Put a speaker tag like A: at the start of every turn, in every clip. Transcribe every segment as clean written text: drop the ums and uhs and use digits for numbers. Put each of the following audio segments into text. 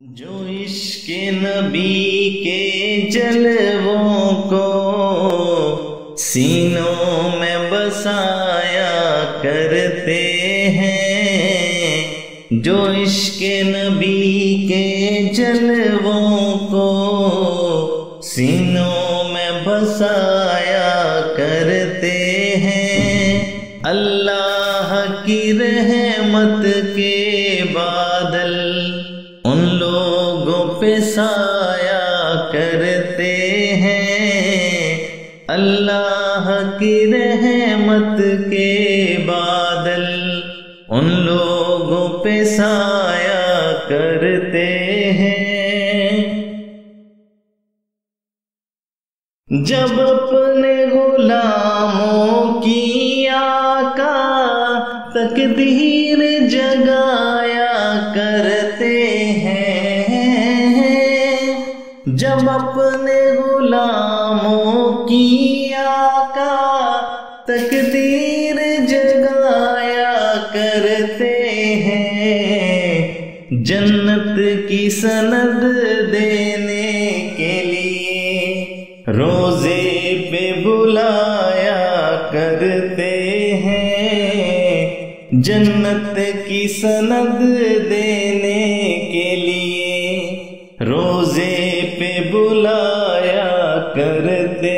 A: جو عشق نبی کے جلووں کو سینوں میں بسایا کرتے ہیں، جو عشق نبی کے جلووں کو سینوں میں بسایا کرتے ہیں، اللہ کی رحمت کے بادل ان لوگوں پہ سایہ کرتے ہیں، اللہ کی رحمت کے بادل ان لوگوں پہ سایہ کرتے ہیں۔ جب اپنے غلاموں کی آقا تقدیر جگایا کرتے ہیں، جب اپنے غلاموں کی آقا تقدیر جگایا کرتے ہیں، جنت کی سند دینے کے لیے روزے پہ بلایا کرتے ہیں، جنت کی سند دینے کے لیے روزے پہ بلایا کرتے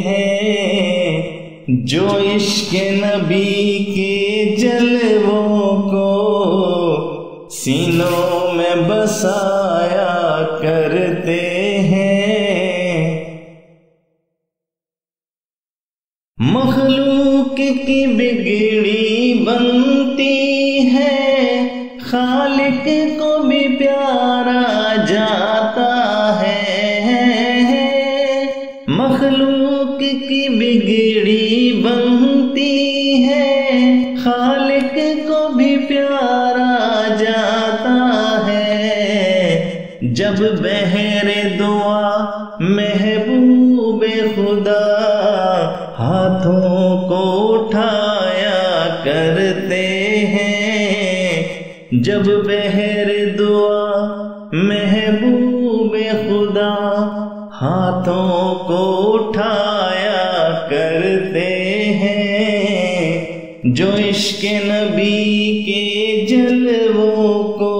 A: ہیں، جو عشق نبی کے جلووں کو سینوں میں بسایا کرتے ہیں۔ مخلوق کی بگڑی بنتی ہے، خالق کو بھی پیارا جاتا ہے، مخلوق کی بگڑی بنتی ہے، خالق کو بھی پیارا جاتا ہے، جب بحر دعا محبوب خدا ہاتھوں کو اٹھایا کرتے ہیں، جب بحر دعا محبوب خدا ہاتھوں کو اٹھایا کرتے ہیں، جو عشق نبی کے جلووں کو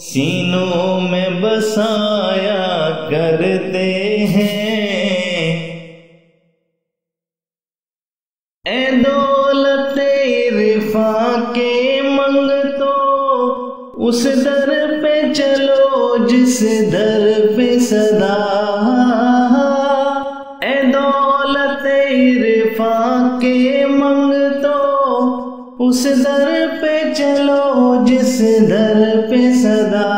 A: سینوں میں بسایا کرتے ہیں۔ اے دولت عرفاں کے منگتو اس در پہ چلو جس در پہ صدا، اے دولت عرفاں کے منگتو اس در پہ چلو جس در پہ صدا،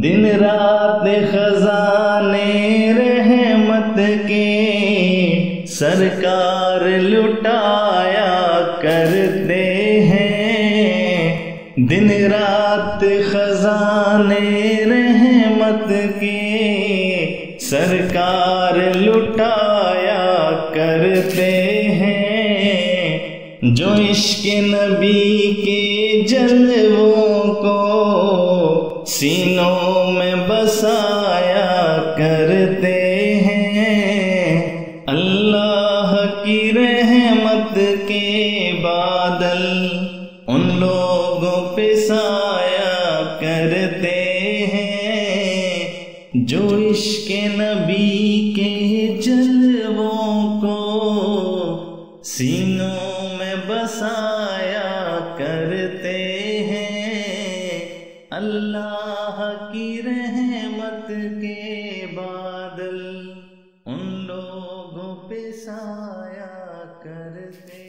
A: دن رات خزانے رحمت کے سرکار لٹایا کرتے ہیں، دن رات خزانے رحمت کے سرکار لٹایا کرتے ہیں، جو عشق نبی کے جلووں کو سینوں میں بسایا کرتے ہیں، اللہ کی رحمت کے بادل ان لوگوں پہ سایہ کرتے ہیں، جو عشق نبی کے جلووں کو سینوں میں بسایا کرتے ہیں، اللہ کی رحمت کے بادل ان لوگوں پہ سایہ کرتے